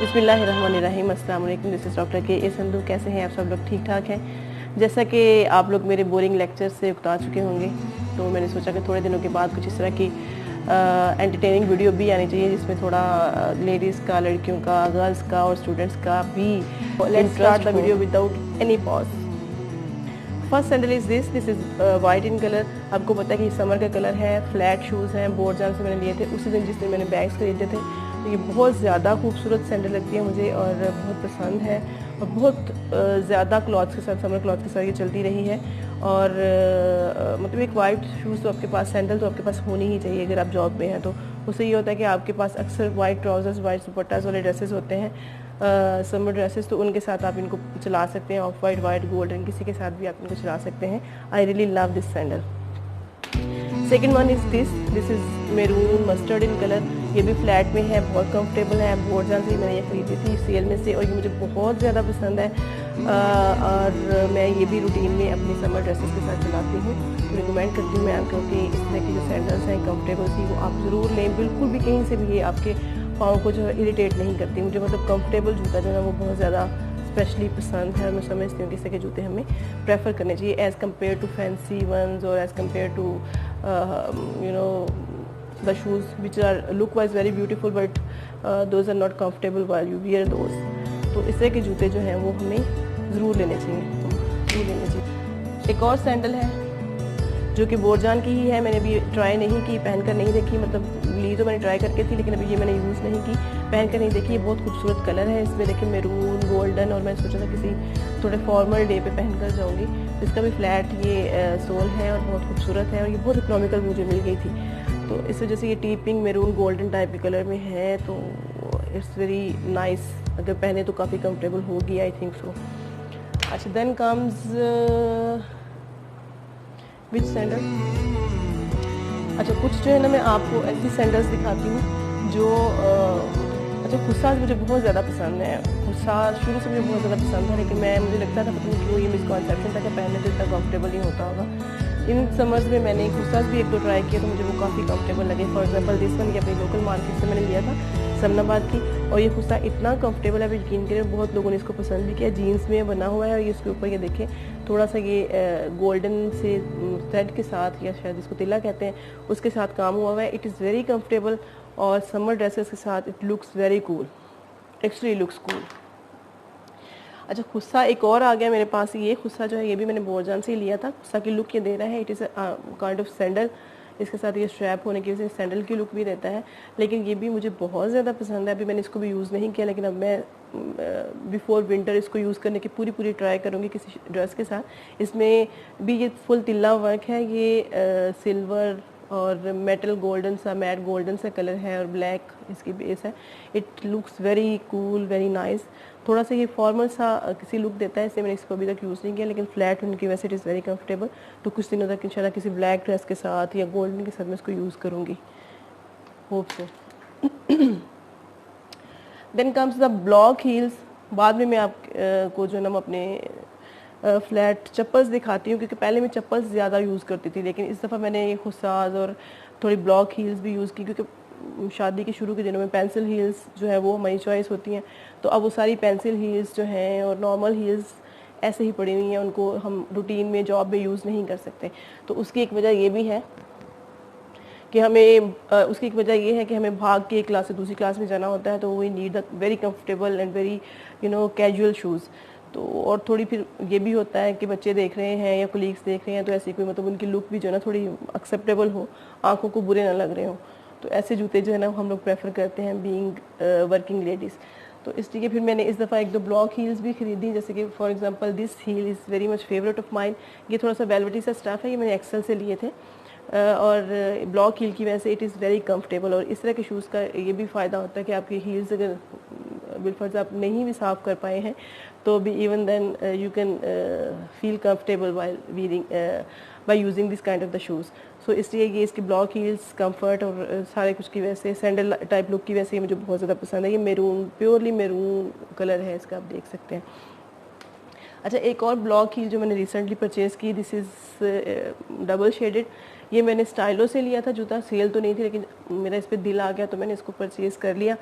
बिस्मिल्लाहिर्रहमानिर्रहीम, अस्सलाम वालेकुम। दिस इज़ डॉक्टर के ए संधू। कैसे हैं आप सब लोग? ठीक ठाक हैं। जैसा कि आप लोग मेरे बोरिंग लेक्चर से उकता चुके होंगे, तो मैंने सोचा कि थोड़े दिनों के बाद कुछ इस तरह की एंटरटेनिंग वीडियो भी आनी चाहिए जिसमें थोड़ा लेडीज़ का, लड़कियों का, गर्ल्स का और स्टूडेंट्स का भी interest the video without any pause. First sandal is this is white in colour. आपको पता है कि समर का कलर है। फ्लैट शूज़ हैं, बोरजान से मैंने लिए थे उसी दिन जिस दिन मैंने बैग्स खरीदे थे। तो ये बहुत ज़्यादा खूबसूरत सैंडल लगती है मुझे और बहुत पसंद है और बहुत ज़्यादा क्लॉथ्स के साथ, समर क्लॉथ के साथ ये चलती रही है। और मतलब एक वाइट शूज़ तो आपके पास, सैंडल तो आपके पास होनी ही चाहिए अगर आप जॉब में हैं। तो उससे ये होता है कि आपके पास अक्सर वाइट ट्राउज़र्स, वाइट दुपट्टास वाले ड्रेसेस होते हैं, समर ड्रेसेस, तो उनके साथ आप इनको चला सकते हैं। ऑफ वाइट, वाइट, गोल्डन, किसी के साथ भी आप इनको चला सकते हैं। I really love this sandal. Second one is this is maroon mustard in colour. ये भी फ्लैट में है, बहुत कंफर्टेबल है। बोरजान से मैंने ये खरीदी थी सेल में से और ये मुझे बहुत ज़्यादा पसंद है। और मैं ये भी रूटीन में अपनी समर ड्रेसेस के साथ चलाती हूँ। रिकमेंड करती हूँ मैं आपको कि इस तरह की जो सैंडल्स हैं कंफर्टेबल सी, वो आप ज़रूर लें। बिल्कुल भी कहीं से भी ये आपके पाँव को जो है इरिटेट नहीं करती। मुझे मतलब कंफर्टेबल जूता जो है वो बहुत ज़्यादा स्पेशली पसंद है। मैं समझती हूँ कि इस तरह के जूते हमें प्रेफर करने चाहिए as compare to fancy ones और as compare to the shoes which are look wise very beautiful but those are not comfortable while you wear those। तो इस तरह के जूते जो हैं वो हमें ज़रूर लेने चाहिए। एक और सैंडल है जो कि बोरजान की ही है। मैंने अभी ट्राई नहीं की, पहनकर नहीं देखी, मतलब ली तो मैंने ट्राई करके थी लेकिन अभी ये मैंने यूज़ नहीं की, पहनकर नहीं देखी। ये बहुत खूबसूरत कलर है इसमें, देखिए मेरून गोल्डन, और मैं सोचा था किसी थोड़े फॉर्मल डे पे पहनकर जाऊँगी। इसका भी फ्लैट ये सोल है और बहुत खूबसूरत है और ये बहुत इकोनॉमिकल मुझे मिल गई थी। तो इस वजह से ये टीपिंग मेरून गोल्डन टाइप के कलर में है, तो इट्स वेरी नाइस। अगर पहने तो काफ़ी कंफर्टेबल होगी, आई थिंक सो। अच्छा, देन कम्स विच सैंडल। अच्छा, कुछ जो है ना मैं आपको ऐसी सैंडल्स दिखाती हूँ जो अच्छा, खुस्सा मुझे बहुत ज़्यादा पसंद है। खुस्सा शुरू से मुझे बहुत ज़्यादा पसंद था लेकिन मुझे लगता था पता नहीं क्यों ये मिसकॉन्सेप्शन था कि पहनने तो इतना कंफर्टेबल नहीं होता होगा। इन समर्स में मैंने खुस्सास भी एक दो ट्राई किया तो मुझे वो काफ़ी कंफर्टेबल लगे। फॉर एग्जांपल दिस वन, ये अपनी लोकल मार्केट से मैंने लिया था समनाबाद की, और ये खुस्सा इतना कंफर्टेबल है, आप यकीन करें बहुत लोगों ने इसको पसंद भी किया। जीन्स में बना हुआ है और ये इसके ऊपर ये देखें थोड़ा सा ये गोल्डन से थ्रेड के साथ, या शायद इसको तिल्ला कहते हैं, उसके साथ काम हुआ हुआ है। इट इज़ वेरी कंफर्टेबल और समर ड्रेसेस के साथ it looks very cool, actually looks cool. अच्छा, खुस्सा एक और आ गया मेरे पास। ये खुस्सा जो है ये भी मैंने बोरजान से ही लिया था। खुस्सा की लुक ये दे रहा है, it is kind of sandal. इसके साथ ये स्ट्रैप होने की वजह से सैंडल की लुक भी रहता है, लेकिन ये भी मुझे बहुत ज़्यादा पसंद है। अभी मैंने इसको भी यूज़ नहीं किया लेकिन अब मैं बिफोर विंटर इसको यूज़ करने की पूरी ट्राई करूँगी किसी ड्रेस के साथ। इसमें भी ये फुल तिल्ला वर्क है, ये सिल्वर और मेटल गोल्डन सा, मैट गोल्डन सा कलर है और ब्लैक इसकी बेस है। It looks very cool, very nice. थोड़ा सा ये फॉर्मल सा किसी लुक देता है, इसलिए मैंने इसको अभी तक यूज़ नहीं किया, लेकिन फ्लैट होने की वजह से इट इज़ वेरी कंफर्टेबल। तो कुछ दिनों तक इंशाल्लाह किसी ब्लैक ड्रेस के साथ या गोल्डन के साथ मैं इसको यूज़ करूँगी, hope so. Then comes the block heels. बाद में मैं आपको जो है ना अपने फ्लैट चप्पल्स दिखाती हूँ, क्योंकि पहले मैं चप्पल्स ज़्यादा यूज़ करती थी लेकिन इस दफ़ा मैंने ये खुसाज और थोड़ी ब्लॉक हील्स भी यूज़ की, क्योंकि शादी के शुरू के दिनों में पेंसिल हील्स जो है वो हमारी चॉइस होती हैं। तो अब वो सारी पेंसिल हील्स जो हैं और नॉर्मल हील्स ऐसे ही पड़ी हुई हैं, उनको हम रूटीन में जॉब में यूज़ नहीं कर सकते। तो उसकी एक वजह ये भी है कि उसकी एक वजह ये है कि हमें भाग के एक क्लास से दूसरी क्लास में जाना होता है, तो we need the very comfortable and very casual shoes. तो और थोड़ी फिर ये भी होता है कि बच्चे देख रहे हैं या कोलीग्स देख रहे हैं, तो ऐसी कोई मतलब उनकी लुक भी जो है ना थोड़ी एक्सेप्टेबल हो, आंखों को बुरे ना लग रहे हो। तो ऐसे जूते जो है ना हम लोग प्रेफर करते हैं बीइंग वर्किंग लेडीज़। तो इसलिए फिर मैंने इस दफ़ा एक दो ब्लॉक हील्स भी खरीदी, जैसे कि for example this heal is very much favourite of mine. ये थोड़ा सा वेलवेटी सा स्टफ है, ये मैंने एक्सेल से लिए थे और ब्लॉक हील की वजह से इट इज़ वेरी कंफर्टेबल। और इस तरह के शूज़ का ये भी फ़ायदा होता है कि आपकी हील्स अगर बिलफर्ज आप नहीं भी साफ़ कर पाए हैं तो भी even then you can feel comfortable while wearing by using this kind of the shoes. So इसलिए ये इसकी ब्लॉक हील्स, कंफर्ट और सारे कुछ की वजह से, सैंडल टाइप लुक की वजह से ये मुझे बहुत ज़्यादा पसंद है। ये मेरून, प्योरली मेरून कलर है इसका, आप देख सकते हैं। अच्छा, एक और ब्लॉक हील जो मैंने रिसेंटली परचेज़ की, दिस इज़ डबल शेडेड। ये मैंने स्टाइलो से लिया था जूता, सेल तो नहीं थी लेकिन मेरा इस पर दिल आ गया तो मैंने इसको परचेज़ कर लिया।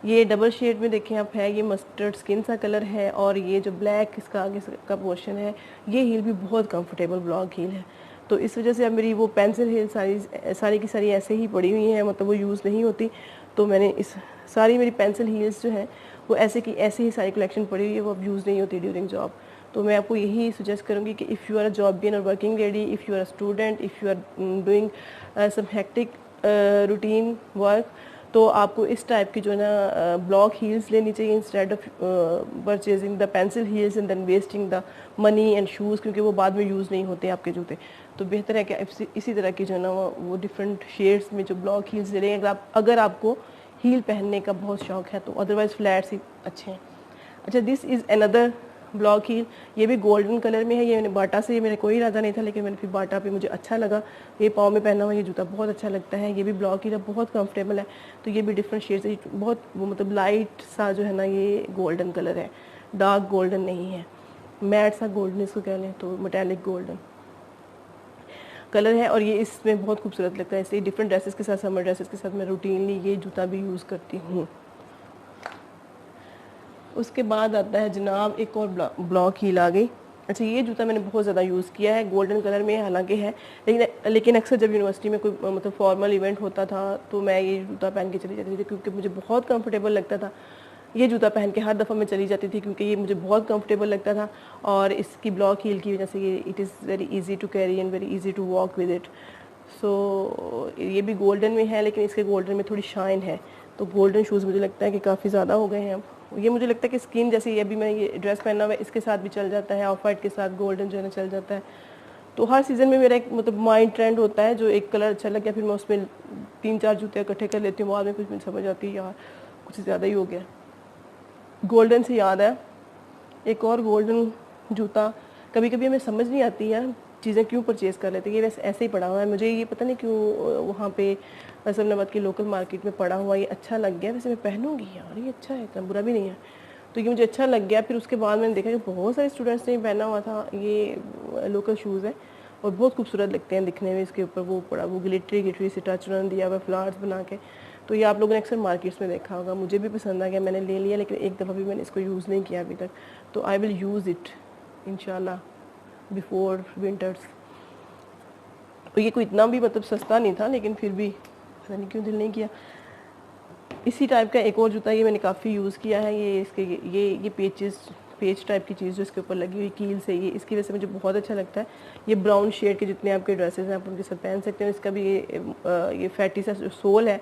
ये डबल शेड में देखें आप है, ये मस्टर्ड स्किन सा कलर है, और ये जो ब्लैक इसका आगे का पोर्शन है, ये हील भी बहुत कंफर्टेबल ब्लॉक हील है। तो इस वजह से अब मेरी वो पेंसिल हील सारी की सारी ऐसे ही पड़ी हुई हैं, मतलब वो यूज़ नहीं होती। तो मैंने इस सारी मेरी पेंसिल हील्स जो हैं वो ऐसे ही सारी कलेक्शन पड़ी हुई है, वो अब यूज़ नहीं होती ड्यूरिंग जॉब। तो मैं आपको यही सजेस्ट करूँगी कि if you are a jobian और working lady, if you are a student, if you are doing some hectic routine work, तो आपको इस टाइप की जो है ना ब्लॉक हील्स लेनी चाहिए instead of purchasing the pencil heels and then wasting the money and shoes, क्योंकि वो बाद में यूज़ नहीं होते आपके जूते। तो बेहतर है कि इसी तरह की जो है ना वो डिफरेंट शेड्स में जो ब्लॉक हील्स ले लें, अगर आपको हील पहनने का बहुत शौक है तो। अदरवाइज़ फ्लैट्स ही अच्छे हैं। अच्छा, this is another block heal, ये भी गोल्डन कलर में है। ये मैंने बाटा से, मेरा कोई इरादा नहीं था, लेकिन मैंने फिर बाटा पे मुझे अच्छा लगा। ये पाँव में पहना हुआ ये जूता बहुत अच्छा लगता है। ये भी ब्लॉक हील है, बहुत कंफर्टेबल है। तो ये भी डिफरेंट शेड्स है, बहुत वो मतलब लाइट सा जो है ना ये गोल्डन कलर है, डार्क गोल्डन नहीं है, मैट सा गोल्डन इसको कह लें, तो मेटालिक गोल्डन कलर है। और ये इसमें बहुत खूबसूरत लगता है, इसलिए डिफरेंट ड्रेसेस के साथ, समर ड्रेसेस के साथ मैं रूटीनली ये जूता भी यूज़ करती हूँ। उसके बाद आता है जनाब एक और ब्लॉक हील आ गई। अच्छा, ये जूता मैंने बहुत ज़्यादा यूज़ किया है, गोल्डन कलर में हालांकि है, लेकिन अक्सर जब यूनिवर्सिटी में कोई मतलब फॉर्मल इवेंट होता था तो मैं ये जूता पहन के चली जाती थी, क्योंकि मुझे बहुत कंफर्टेबल लगता था। ये जूता पहन के हर दफ़ा मैं चली जाती थी, क्योंकि ये मुझे बहुत कंफर्टेबल लगता था। और इसकी ब्लॉक हील की वजह से ये it is very easy to carry and very easy to walk with it. So ये भी गोल्डन में है, लेकिन इसके गोल्डन में थोड़ी शाइन है। तो गोल्डन शूज़ मुझे लगता है कि काफ़ी ज़्यादा हो गए हैं अब। ये मुझे लगता है कि स्किन जैसे ये अभी मैं ये ड्रेस पहना हुआ है इसके साथ भी चल जाता है, ऑफ वाइट के साथ गोल्डन जो है ना चल जाता है। तो हर सीज़न में मेरा एक मतलब माइंड ट्रेंड होता है, जो एक कलर अच्छा लग गया फिर मैं उसमें 3-4 जूते इकट्ठे कर लेती हूँ। बाद में कुछ मुझे समझ आती है यार कुछ ज़्यादा ही हो गया। गोल्डन से याद है, एक और गोल्डन जूता, कभी कभी हमें समझ नहीं आती यार चीज़ें क्यों परचेज़ कर लेते हैं। ये वैसे ऐसे ही पड़ा हुआ है, मुझे ये पता नहीं क्यों वहाँ पे फैसलाबाद की लोकल मार्केट में पड़ा हुआ, ये अच्छा लग गया, वैसे मैं पहनूंगी यार, ये अच्छा है, इतना बुरा भी नहीं है। तो ये मुझे अच्छा लग गया। फिर उसके बाद मैंने देखा कि बहुत सारे स्टूडेंट्स ने पहना हुआ था। ये लोकल शूज़ है और बहुत खूबसूरत लगते हैं दिखने में। इसके ऊपर वो पड़ा वो गिलिटरी से टच रन दिया हुआ फ्लावर्स बना के। तो ये आप लोगों ने अक्सर मार्केट्स में देखा होगा, मुझे भी पसंद आ गया, मैंने ले लिया, लेकिन एक दफ़ा भी मैंने इसको यूज़ नहीं किया अभी तक। तो आई विल यूज़ इट इंशाल्लाह बिफोर विंटर्स। तो ये कोई इतना भी मतलब सस्ता नहीं था, लेकिन फिर भी पता नहीं क्यों दिल नहीं किया। इसी टाइप का एक और जूता ये मैंने काफ़ी यूज़ किया है। ये इसके ये पेच टाइप की चीज़ जो इसके ऊपर लगी हुई कील से, ये इसकी वजह से मुझे बहुत अच्छा लगता है। ये ब्राउन शेड के जितने आपके ड्रेसेस हैं आप उनके साथ पहन सकते हैं। इसका भी ये फैटी सा जो सोल है,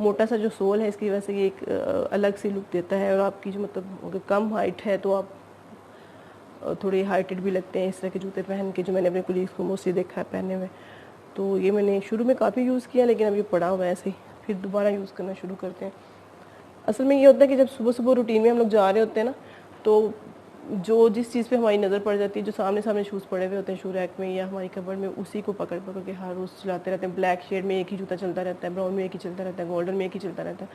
मोटा सा जो सोल है, इसकी वजह से ये एक अलग सी लुक देता है। और आपकी जो मतलब अगर कम हाइट है तो आप थोड़े हाइटेड भी लगते हैं इस तरह के जूते पहन के, जो मैंने अपने कोलीग्स को मोस्टली देखा है पहने हुए। तो ये मैंने शुरू में काफ़ी यूज़ किया, लेकिन अब ये पड़ा हुआ है ऐसे ही, फिर दोबारा यूज़ करना शुरू करते हैं। असल में ये होता है कि जब सुबह सुबह रूटीन में हम लोग जा रहे होते हैं ना, तो जो जिस चीज़ पे हमारी नज़र पड़ जाती है, जो सामने सामने शूज़ पड़े हुए होते हैं शू रैक में या हमारी कबर्ड में, उसी को पकड़ पकड़ के हर रोज़ चलाते रहते हैं। ब्लैक शेड में एक ही जूता चलता रहता है, ब्राउन में एक ही चलता रहता है, गोल्डन में एक ही चलता रहता है।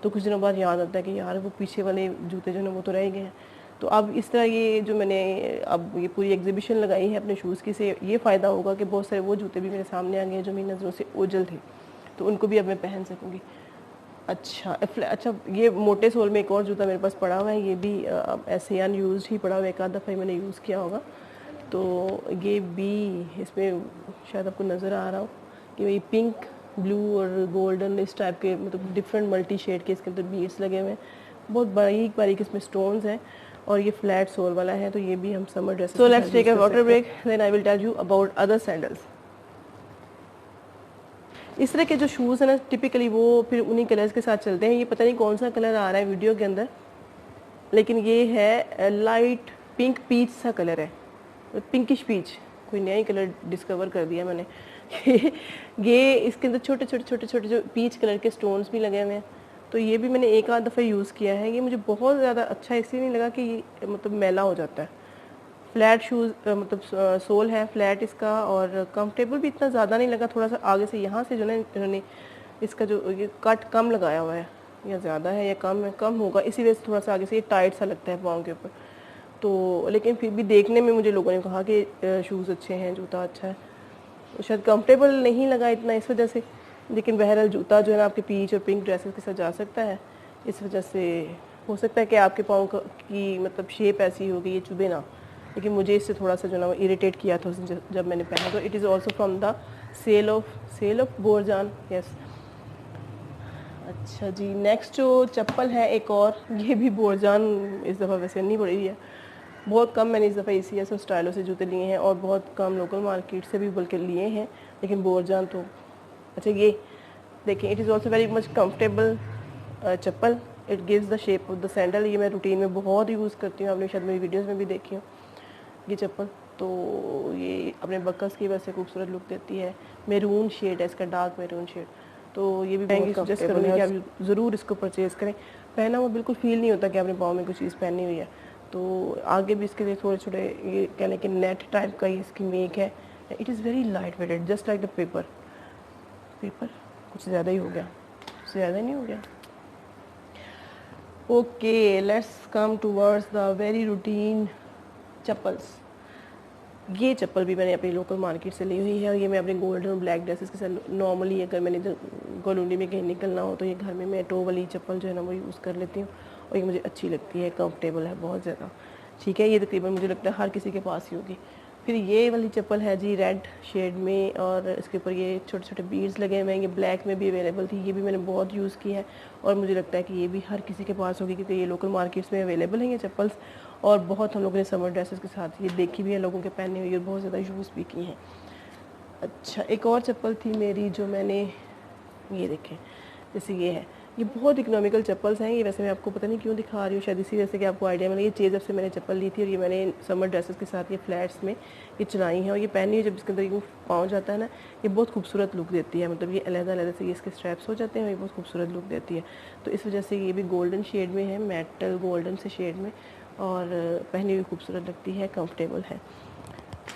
तो कुछ दिनों बाद याद आता है कि यार वो पीछे वाले जूते जो है वो तो रह गए हैं। तो अब इस तरह ये जो मैंने अब ये पूरी एग्जीबिशन लगाई है अपने शूज़ की, से ये फ़ायदा होगा कि बहुत सारे वो जूते भी मेरे सामने आ गए हैं जो मेरी नज़रों से ओझल थे, तो उनको भी अब मैं पहन सकूँगी। अच्छा, ये मोटे सोल में एक और जूता मेरे पास पड़ा हुआ है, ये भी ऐसे अनयूज्ड ही पड़ा हुआ है, एक आध दफ़ा ही मैंने यूज़ किया होगा। तो ये भी इसमें शायद आपको नज़र आ रहा हो कि ये पिंक, ब्लू और गोल्डन इस टाइप के मतलब डिफरेंट मल्टी शेड के इसके अंदर बीड्स लगे हुए हैं, बहुत बारीक बारीक इसमें स्टोन्स हैं, और ये फ्लैट सोल वाला है। तो ये भी हम summer dress. So let's take a water break, then I will tell you about other sandals. इस तरह के जो शूज़ हैं ना टिपिकली वो फिर उन्हीं कलर्स के साथ चलते हैं। ये पता नहीं कौन सा कलर आ रहा है वीडियो के अंदर, लेकिन ये है लाइट पिंक पीच सा कलर है, पिंकिश पीच, कोई नया ही कलर डिस्कवर कर दिया मैंने। ये इसके अंदर छोटे छोटे छोटे छोटे जो पीच कलर के स्टोन्स भी लगे हुए हैं। तो ये भी मैंने एक आध दफ़ा यूज़ किया है। ये मुझे बहुत ज़्यादा अच्छा इसलिए नहीं लगा कि ये मतलब मैला हो जाता है। फ्लैट शूज़ मतलब सोल है फ्लैट इसका, और कंफर्टेबल भी इतना ज़्यादा नहीं लगा। थोड़ा सा आगे से यहाँ से जो ना इन्होंने इसका जो ये कट कम लगाया हुआ है, या ज़्यादा है या कम है, कम होगा, इसी वजह से थोड़ा सा आगे से ये टाइट सा लगता है पाँव के ऊपर। तो लेकिन फिर भी देखने में मुझे लोगों ने कहा कि शूज़ अच्छे हैं, जूता अच्छा है। तो शायद कंफर्टेबल नहीं लगा इतना इस वजह से, लेकिन बहरहाल जूता जो है ना आपके पीच और पिंक ड्रेसेस के साथ जा सकता है। इस वजह से हो सकता है कि आपके पाँव की मतलब शेप ऐसी हो गई, ये चुभे ना, लेकिन मुझे इससे थोड़ा सा जो ना इरिटेट किया था उसने जब मैंने पहना। तो it is also from the sale of Borjan, yes. अच्छा जी, नेक्स्ट जो चप्पल है एक और, ये भी बोरजान इस दफ़ा वैसे नहीं पड़ी है, बहुत कम मैंने इस दफ़ा ACS और स्टाइलो से जूते लिए हैं और बहुत कम लोकल मार्केट से भी बल्कि लिए हैं, लेकिन बोरजान तो अच्छा। ये देखें, it is also very much comfortable chappal, it gives the shape of the sandal. ये मैं रूटीन में बहुत यूज़ करती हूँ, आपने शायद मेरी वीडियोज़ में भी देखी हो ये चप्पल। तो ये अपने बकस की वजह से खूबसूरत लुक देती है। मेरून शेड है इसका, डार्क मेरून शेड, तो ये भी बहुत सजेस्ट करूँगी कि आप ज़रूर इसको परचेज़ करें। पहना हुआ बिल्कुल फील नहीं होता कि आपने पाँव में कोई चीज़ पहनी हुई है। तो आगे भी इसके लिए थोड़े छोटे ये कह लें कि नेट टाइप का ही इसकी मेक है। It is very light weighted, just like the paper. कुछ ज़्यादा ही हो गया, ज़्यादा नहीं हो गया। Okay, let's come towards the very routine chappals. ये चप्पल भी मैंने अपनी लोकल मार्केट से ली हुई है और ये मैं अपने गोल्डन और ब्लैक ड्रेसेस के साथ नॉर्मली अगर मैंने कॉलोनी में कहीं निकलना हो तो ये घर में मैं टो वाली चप्पल जो है ना वो यूज़ कर लेती हूँ और ये मुझे अच्छी लगती है, कंफर्टेबल है बहुत ज़्यादा। ठीक है, ये तकरीबन मुझे लगता है हर किसी के पास ही होगी। फिर ये वाली चप्पल है जी रेड शेड में और इसके ऊपर ये छोटे छोटे बीड्स लगे हुए हैं। ये ब्लैक में भी अवेलेबल थी, ये भी मैंने बहुत यूज़ की है और मुझे लगता है कि ये भी हर किसी के पास होगी क्योंकि ये लोकल मार्केट्स में अवेलेबल हैं ये चप्पल्स। और बहुत हम लोगों ने समर ड्रेसेस के साथ ये देखी भी है लोगों के पहने हुए और बहुत ज़्यादा यूज़ भी की हैं। अच्छा, एक और चप्पल थी मेरी जो मैंने, ये देखें, जैसे ये है, ये बहुत इकोनॉमिकल चप्पल्स हैं। ये वैसे मैं आपको पता नहीं क्यों दिखा रही हूँ, शायद इसी वजह से कि आपको आइडिया मिले। ये चेज़र से मैंने चप्पल ली थी और ये मैंने समर ड्रेसेस के साथ ये फ्लैट्स में ये चलाई है और ये पहनी है जब इसके अंदर ये पाँव जाता है ना, ये बहुत खूबसूरत लुक देती है। मतलब ये अलग-अलग से ये इसके स्ट्रैप्स हो जाते हैं और ये बहुत खूबसूरत लुक देती है। तो इस वजह से ये भी गोल्डन शेड में है, मेटल गोल्डन से शेड में, और पहनी हुई खूबसूरत लगती है, कंफर्टेबल है।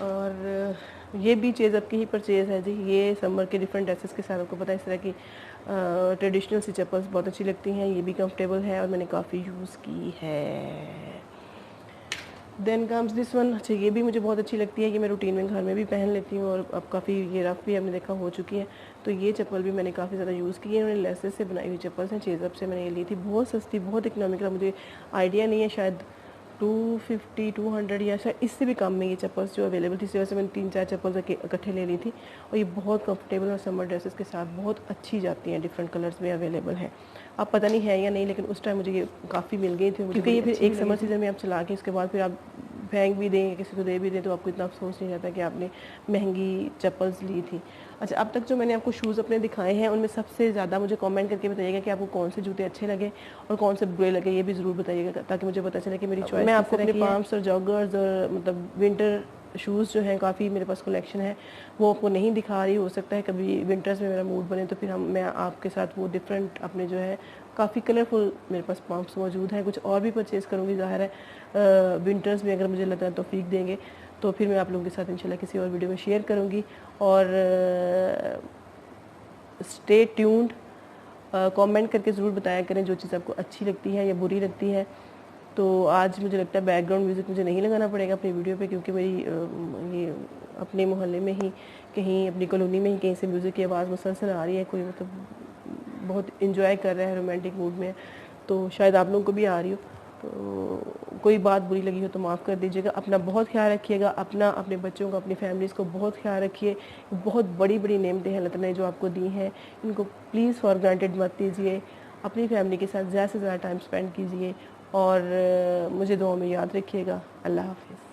और ये भी चीज़ आपकी ही परचेज़ है जी। ये समर के डिफरेंट ड्रेसेस के साथ आपको पता है इस तरह की ट्रेडिशनल सी चप्पल्स बहुत अच्छी लगती हैं। ये भी कंफर्टेबल है और मैंने काफ़ी यूज़ की है। Then comes this one. अच्छा, ये भी मुझे बहुत अच्छी लगती है, ये मैं रूटीन में घर में भी पहन लेती हूँ और अब काफ़ी ये रफ़ भी आपने देखा हो चुकी है। तो ये चप्पल भी मैंने काफ़ी ज़्यादा यूज़ की है। इन्होंने लेसेस से बनाई हुई चप्पल्स हैं, चेज़अप से मैंने ये ली थी, बहुत सस्ती, बहुत इकोनॉमिकल, मुझे आइडिया नहीं है, शायद 250 200 या शायद इससे भी कम में ये चप्पल्स जो अवेलेबल थी। इस वजह से मैंने 3-4 चप्पल्स इकट्ठे ले ली थी और ये बहुत कंफर्टेबल और समर ड्रेसेस के साथ बहुत अच्छी जाती हैं। डिफरेंट कलर्स में अवेलेबल हैं, अब पता नहीं है या नहीं, लेकिन उस टाइम मुझे ये काफ़ी मिल गई थी क्योंकि ये फिर एक समर सीज़न में आप चला के उसके बाद फिर आप फेंक भी दें, किसी को दे भी दें, तो आपको इतना अफसोस नहीं रहता कि आपने महंगी चप्पल्स ली थी। अच्छा, अब तक जो मैंने आपको शूज़ अपने दिखाए हैं उनमें सबसे ज़्यादा मुझे कमेंट करके बताइएगा कि आपको कौन से जूते अच्छे लगे और कौन से बुरे लगे, ये भी ज़रूर बताइएगा ताकि मुझे पता चले कि मेरी चॉइस। मैं आपको अपने पाम्स और जॉगर्स और मतलब विंटर शूज़ जो हैं काफ़ी मेरे पास कलेक्शन है, वो आपको नहीं दिखा रही। हो सकता है कभी विंटर्स में मेरा मूड बने तो फिर मैं आपके साथ वो डिफरेंट अपने जो है काफ़ी कलरफुल मेरे पास पम्प्स मौजूद हैं। कुछ और भी परचेज़ करूँगी, ज़ाहिर है विंटर्स में अगर मुझे लगता है तौफीक देंगे तो फिर मैं आप लोगों के साथ इंशाल्लाह किसी और वीडियो में शेयर करूँगी। और स्टे ट्यून्ड, कमेंट करके ज़रूर बताया करें जो चीज़ आपको अच्छी लगती है या बुरी लगती है। तो आज मुझे लगता है बैकग्राउंड म्यूज़िक मुझे नहीं लगाना पड़ेगा अपनी वीडियो पे क्योंकि मेरी ये अपने मोहल्ले में ही कहीं, अपनी कॉलोनी में ही कहीं से म्यूज़िक की आवाज़ मुसलसल आ रही है। कोई मतलब बहुत इंजॉय कर रहा है, रोमांटिक मूड में, तो शायद आप लोगों को भी आ रही हो। तो कोई बात बुरी लगी हो तो माफ़ कर दीजिएगा। अपना बहुत ख्याल रखिएगा, अपना, अपने बच्चों का, अपनी फैमिलीज़ को बहुत ख्याल रखिए। बहुत बड़ी बड़ी नेमतें हैं अल्लाह ताला ने जो आपको दी हैं, इनको प्लीज़ फॉर ग्रांटेड मत लीजिए। अपनी फैमिली के साथ ज़्यादा से ज़्यादा टाइम स्पेंड कीजिए और मुझे दुआ में याद रखिएगा। अल्लाह हाफ़िज़।